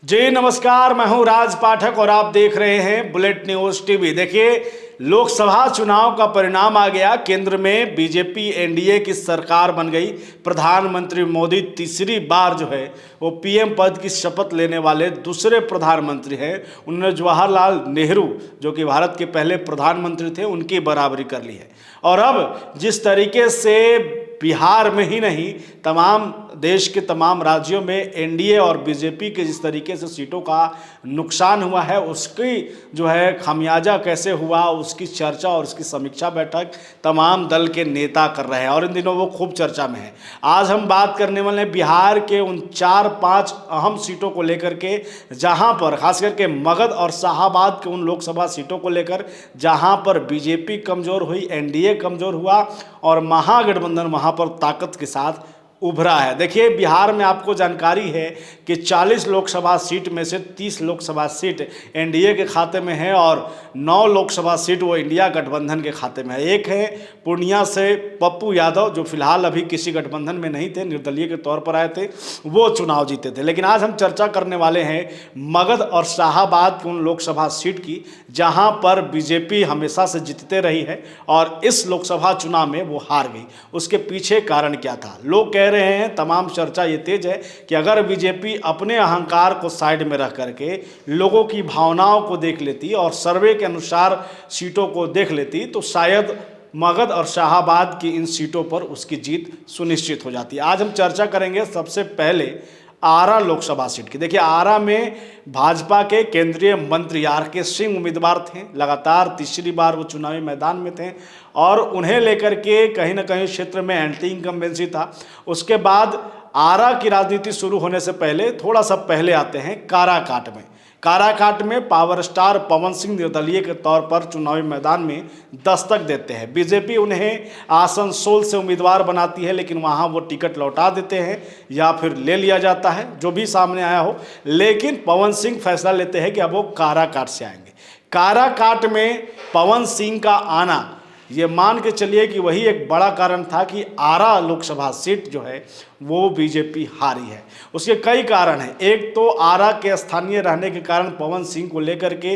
जी नमस्कार, मैं हूं राज पाठक और आप देख रहे हैं बुलेट न्यूज टीवी। देखिए, लोकसभा चुनाव का परिणाम आ गया। केंद्र में बीजेपी एनडीए की सरकार बन गई। प्रधानमंत्री मोदी तीसरी बार जो है वो पीएम पद की शपथ लेने वाले दूसरे प्रधानमंत्री हैं। उन्होंने जवाहरलाल नेहरू, जो कि भारत के पहले प्रधानमंत्री थे, उनकी बराबरी कर ली है। और अब जिस तरीके से बिहार में ही नहीं, तमाम देश के तमाम राज्यों में एनडीए और बीजेपी के जिस तरीके से सीटों का नुकसान हुआ है, उसकी जो है खामियाजा कैसे हुआ, उसकी चर्चा और उसकी समीक्षा बैठक तमाम दल के नेता कर रहे हैं और इन दिनों वो खूब चर्चा में है। आज हम बात करने वाले हैं बिहार के उन 4-5 अहम सीटों को लेकर के, जहां पर खास करके मगध और शाहाबाद के उन लोकसभा सीटों को लेकर जहां पर बीजेपी कमजोर हुई, एनडीए कमजोर हुआ और महागठबंधन वहां पर ताकत के साथ उभरा है। देखिए, बिहार में आपको जानकारी है कि 40 लोकसभा सीट में से 30 लोकसभा सीट एनडीए के खाते में है और 9 लोकसभा सीट वो इंडिया गठबंधन के खाते में है। एक है पूर्णिया से पप्पू यादव, जो फिलहाल अभी किसी गठबंधन में नहीं थे, निर्दलीय के तौर पर आए थे, वो चुनाव जीते थे। लेकिन आज हम चर्चा करने वाले हैं मगध और शाहाबाद की उन लोकसभा सीट की, जहां पर बीजेपी हमेशा से जीतते रही है और इस लोकसभा चुनाव में वो हार गई। उसके पीछे कारण क्या था? लोग कह रहे हैं, तमाम चर्चा ये तेज है कि अगर बीजेपी अपने अहंकार को साइड में रख करके लोगों की भावनाओं को देख लेती और सर्वे के अनुसार सीटों को देख लेती, तो शायद मगध और शाहाबाद की इन सीटों पर उसकी जीत सुनिश्चित हो जाती है। आज हम चर्चा करेंगे सबसे पहले आरा लोकसभा सीट की। देखिए, आरा में भाजपा के केंद्रीय मंत्री आर.के. सिंह उम्मीदवार थे। लगातार तीसरी बार वो चुनावी मैदान में थे और उन्हें लेकर के कहीं ना कहीं क्षेत्र में एंटी इनकम्बेंसी था। उसके बाद आरा की राजनीति शुरू होने से पहले थोड़ा सा पहले आते हैं काराकाट में। काराकाट में पावर स्टार पवन सिंह निर्दलीय के तौर पर चुनावी मैदान में दस्तक देते हैं। बीजेपी उन्हें आसनसोल से उम्मीदवार बनाती है, लेकिन वहां वो टिकट लौटा देते हैं या फिर ले लिया जाता है, जो भी सामने आया हो। लेकिन पवन सिंह फैसला लेते हैं कि अब वो काराकाट से आएंगे। काराकाट में पवन सिंह का आना, ये मान के चलिए कि वही एक बड़ा कारण था कि आरा लोकसभा सीट जो है वो बीजेपी हारी है। उसके कई कारण हैं। एक तो आरा के स्थानीय रहने के कारण पवन सिंह को लेकर के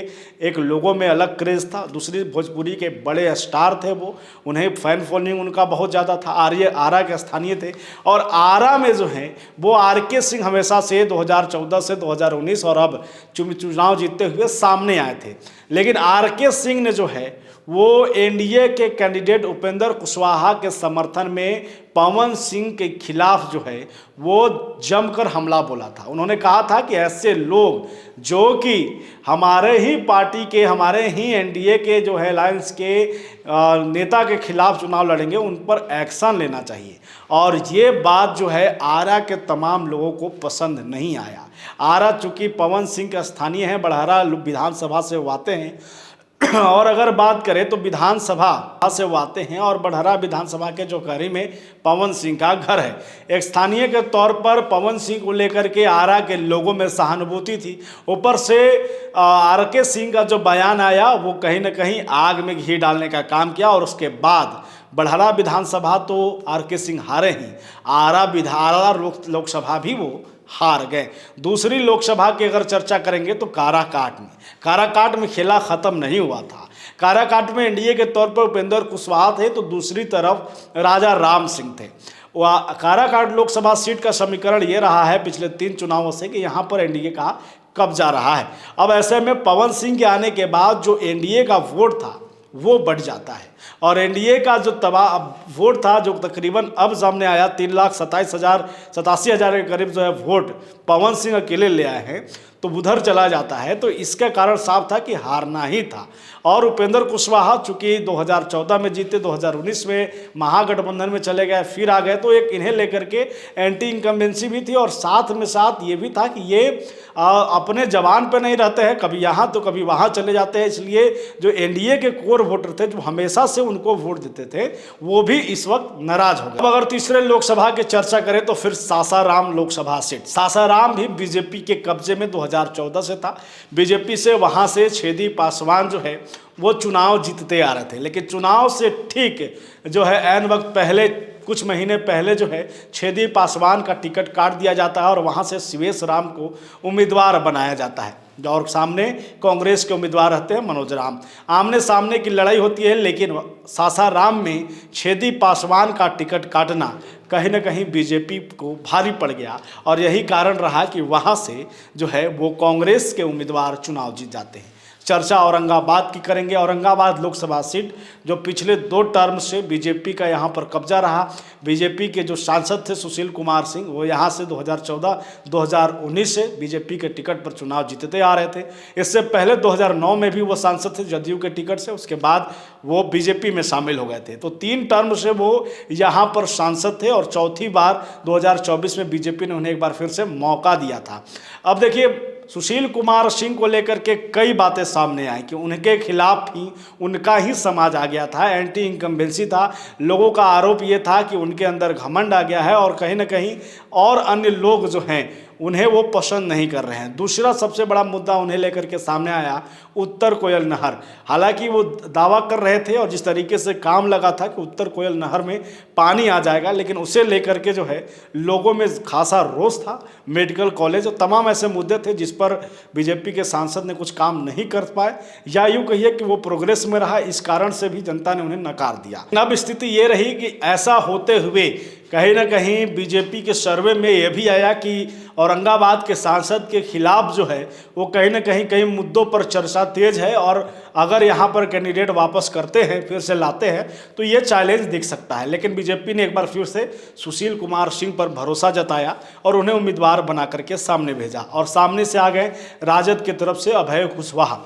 एक लोगों में अलग क्रेज था। दूसरी, भोजपुरी के बड़े स्टार थे वो, उन्हें फैन फॉलोइंग उनका बहुत ज़्यादा था। आरा के स्थानीय थे और आरा में जो है वो आर.के. सिंह हमेशा से 2014 से 2019 और अब चुनाव जीतते हुए सामने आए थे। लेकिन आर.के. सिंह ने जो है वो एनडीए के कैंडिडेट उपेंद्र कुशवाहा के समर्थन में पवन सिंह के खिलाफ जो है वो जमकर हमला बोला था। उन्होंने कहा था कि ऐसे लोग जो कि हमारे ही पार्टी के, हमारे ही एनडीए के जो है अलायंस के नेता के खिलाफ चुनाव लड़ेंगे, उन पर एक्शन लेना चाहिए। और ये बात जो है आरा के तमाम लोगों को पसंद नहीं आया। आरा चूंकि पवन सिंह के स्थानीय हैं, बड़हरा विधानसभा से वो आते हैं और अगर बात करें तो विधानसभा से वो आते हैं और बड़हरा विधानसभा के जो करी में पवन सिंह का घर है। एक स्थानीय के तौर पर पवन सिंह को लेकर के आरा के लोगों में सहानुभूति थी। ऊपर से आर.के. सिंह का जो बयान आया वो कहीं ना कहीं आग में घी डालने का काम किया और उसके बाद बड़हरा विधानसभा तो आर.के. सिंह हारे ही, आरा लोकसभा भी वो हार गए। दूसरी लोकसभा की अगर चर्चा करेंगे तो काराकाट में खेला खत्म नहीं हुआ था। काराकाट में एनडीए के तौर पर उपेंद्र कुशवाहा थे तो दूसरी तरफ राजा राम सिंह थे। काराकाट लोकसभा सीट का समीकरण ये रहा है पिछले 3 चुनावों से कि यहाँ पर एनडीए का कब्जा रहा है। अब ऐसे में पवन सिंह के आने के बाद जो एनडीए का वोट था वो बढ़ जाता है और एनडीए का जो वोट था, जो तकरीबन अब सामने आया 3,87,000 के करीब जो है वोट पवन सिंह अकेले ले आए हैं, तो उधर चला जाता है। तो इसका कारण साफ था कि हारना ही था। और उपेंद्र कुशवाहा चूंकि 2014 में जीते, 2019 में महागठबंधन में चले गए, फिर आ गए, तो एक इन्हें लेकर के एंटी इनकम्बेंसी भी थी और साथ में साथ ये भी था कि ये अपने जवान पे नहीं रहते हैं, कभी यहाँ तो कभी वहाँ चले जाते हैं। इसलिए जो एनडीए के कोर वोटर थे, जो हमेशा से उनको वोट देते थे, वो भी इस वक्त नाराज हो गए। अब अगर तीसरे लोकसभा की चर्चा करें तो फिर सासाराम लोकसभा सीट। सासाराम भी बीजेपी के कब्जे में 2014 से था। बीजेपी से वहाँ से छेदी पासवान जो है वो चुनाव जीतते आ रहे थे, लेकिन चुनाव से ठीक जो है ऐन वक्त पहले कुछ महीने पहले जो है छेदी पासवान का टिकट काट दिया जाता है और वहाँ से शिवेश राम को उम्मीदवार बनाया जाता है और सामने कांग्रेस के उम्मीदवार रहते हैं मनोज राम। आमने सामने की लड़ाई होती है, लेकिन सासाराम में छेदी पासवान का टिकट काटना कहीं न कहीं बीजेपी को भारी पड़ गया और यही कारण रहा कि वहाँ से जो है वो कांग्रेस के उम्मीदवार चुनाव जीत जाते हैं। चर्चा औरंगाबाद की करेंगे। औरंगाबाद लोकसभा सीट जो पिछले 2 टर्म से बीजेपी का यहाँ पर कब्जा रहा। बीजेपी के जो सांसद थे सुशील कुमार सिंह, वो यहाँ से 2014-2019 से बीजेपी के टिकट पर चुनाव जीतते आ रहे थे। इससे पहले 2009 में भी वो सांसद थे जदयू के टिकट से, उसके बाद वो बीजेपी में शामिल हो गए थे। तो 3 टर्म से वो यहाँ पर सांसद थे और चौथी बार 2024 में बीजेपी ने उन्हें एक बार फिर से मौका दिया था। अब देखिए, सुशील कुमार सिंह को लेकर के कई बातें सामने आई कि उनके खिलाफ ही उनका ही समाज आ गया था, एंटी इनकम्बेंसी था। लोगों का आरोप ये था कि उनके अंदर घमंड आ गया है और कहीं ना कहीं और अन्य लोग जो हैं उन्हें वो पसंद नहीं कर रहे हैं। दूसरा सबसे बड़ा मुद्दा उन्हें लेकर के सामने आया उत्तर कोयल नहर। हालांकि वो दावा कर रहे थे और जिस तरीके से काम लगा था कि उत्तर कोयल नहर में पानी आ जाएगा, लेकिन उसे लेकर के जो है लोगों में खासा रोष था। मेडिकल कॉलेज और तमाम ऐसे मुद्दे थे जिस पर बीजेपी के सांसद ने कुछ काम नहीं कर पाए, या यूँ कहिए कि वो प्रोग्रेस में रहा। इस कारण से भी जनता ने उन्हें नकार दिया। अब स्थिति ये रही कि ऐसा होते हुए कहीं ना कहीं बीजेपी के सर्वे में यह भी आया कि औरंगाबाद के सांसद के खिलाफ जो है वो कहीं ना कहीं कई मुद्दों पर चर्चा तेज है और अगर यहाँ पर कैंडिडेट वापस करते हैं, फिर से लाते हैं, तो ये चैलेंज दिख सकता है। लेकिन बीजेपी ने एक बार फिर से सुशील कुमार सिंह पर भरोसा जताया और उन्हें उम्मीदवार बना करके सामने भेजा और सामने से आ गए राजद की तरफ से अभय कुशवाहा।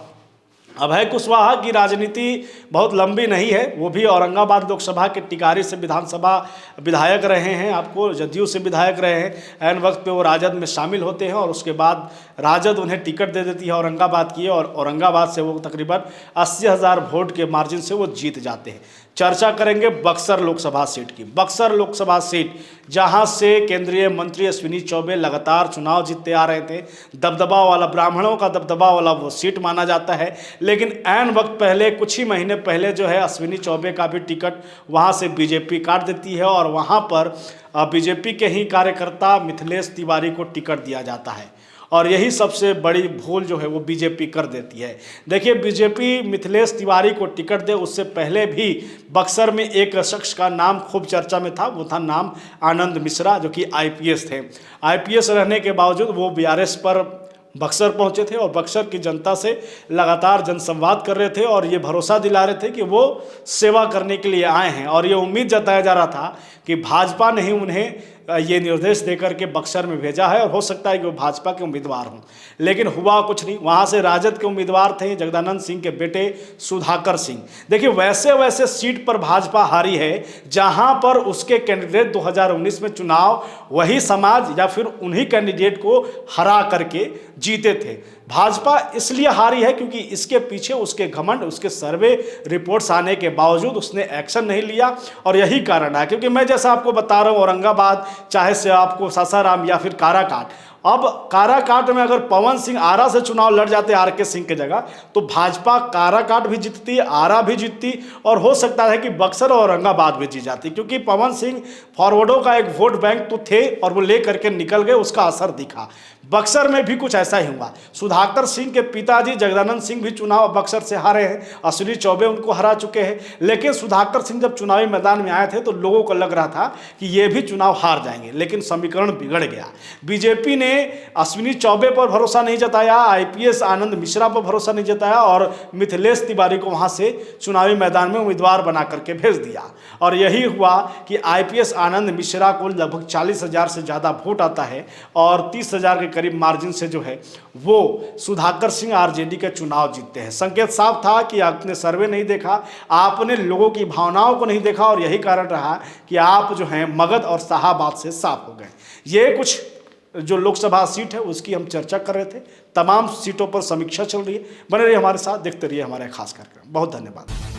अभय कुशवाहा की राजनीति बहुत लंबी नहीं है, वो भी औरंगाबाद लोकसभा के टिकारी से विधानसभा विधायक रहे हैं, आपको जदयू से विधायक रहे हैं। ऐन वक्त पे वो राजद में शामिल होते हैं और उसके बाद राजद उन्हें टिकट दे देती है औरंगाबाद की और औरंगाबाद से वो तकरीबन 80,000 वोट के मार्जिन से वो जीत जाते हैं। चर्चा करेंगे बक्सर लोकसभा सीट की। बक्सर लोकसभा सीट जहां से केंद्रीय मंत्री अश्विनी चौबे लगातार चुनाव जीतते आ रहे थे, दबदबा वाला, ब्राह्मणों का दबदबा वाला वो सीट माना जाता है। लेकिन ऐन वक्त पहले, कुछ ही महीने पहले जो है अश्विनी चौबे का भी टिकट वहां से बीजेपी काट देती है और वहां पर बीजेपी के ही कार्यकर्ता मिथिलेश तिवारी को टिकट दिया जाता है और यही सबसे बड़ी भूल जो है वो बीजेपी कर देती है। देखिए, बीजेपी मिथिलेश तिवारी को टिकट दे उससे पहले भी बक्सर में एक शख्स का नाम खूब चर्चा में था, वो था नाम आनंद मिश्रा, जो कि आईपीएस थे। आईपीएस रहने के बावजूद वो बीआरएस पर बक्सर पहुंचे थे और बक्सर की जनता से लगातार जनसंवाद कर रहे थे और ये भरोसा दिला रहे थे कि वो सेवा करने के लिए आए हैं और ये उम्मीद जताया जा रहा था कि भाजपा ने ही उन्हें ये निर्देश देकर के बक्सर में भेजा है और हो सकता है कि वो भाजपा के उम्मीदवार हों। लेकिन हुआ कुछ नहीं। वहाँ से राजद के उम्मीदवार थे जगदानंद सिंह के बेटे सुधाकर सिंह। देखिए, वैसे वैसे सीट पर भाजपा हारी है जहाँ पर उसके कैंडिडेट 2019 में चुनाव वही समाज या फिर उन्हीं कैंडिडेट को हरा करके जीते थे। भाजपा इसलिए हारी है क्योंकि इसके पीछे उसके घमंड, उसके सर्वे रिपोर्ट्स आने के बावजूद उसने एक्शन नहीं लिया और यही कारण है। क्योंकि मैं जैसा आपको बता रहा हूँ, औरंगाबाद चाहे से आपको सासाराम या फिर काराकाट, अब काराकाट में अगर पवन सिंह आरा से चुनाव लड़ जाते आरके सिंह की जगह, तो भाजपा काराकाट भी जीतती, आरा भी जीतती और हो सकता है कि बक्सर और औरंगाबाद भी जीत जाती, क्योंकि पवन सिंह फॉरवर्डों का एक वोट बैंक तो थे और वो ले करके निकल गए, उसका असर दिखा। बक्सर में भी कुछ ऐसा ही हुआ। सुधाकर सिंह के पिताजी जगदानंद सिंह भी चुनाव बक्सर से हारे हैं, अश्विनी चौबे उनको हरा चुके हैं। लेकिन सुधाकर सिंह जब चुनावी मैदान में आए थे तो लोगों को लग रहा था कि ये भी चुनाव हार जाएंगे, लेकिन समीकरण बिगड़ गया। बीजेपी ने अश्विनी चौबे पर भरोसा नहीं जताया, आईपीएस आनंद मिश्रा पर भरोसा नहीं जताया और मिथिलेश तिवारी को वहां से चुनावी मैदान में उम्मीदवार बना करके भेज दिया। और यही हुआ कि आईपीएस आनंद मिश्रा को लगभग 40,000 से ज़्यादा वोट आता है और 30,000 के करीब मार्जिन से जो है वो सुधाकर सिंह आरजेडी के चुनाव जीतते हैं। संकेत साफ था कि आपने सर्वे नहीं देखा, आपने लोगों की भावनाओं को नहीं देखा और यही कारण रहा कि आप जो हैं मगध और शाहाबाद से साफ हो गए। ये कुछ जो लोकसभा सीट है उसकी हम चर्चा कर रहे थे। तमाम सीटों पर समीक्षा चल रही है। बने रहिए हमारे साथ, देखते रहिए हमारे खास कार्यक्रम। बहुत धन्यवाद।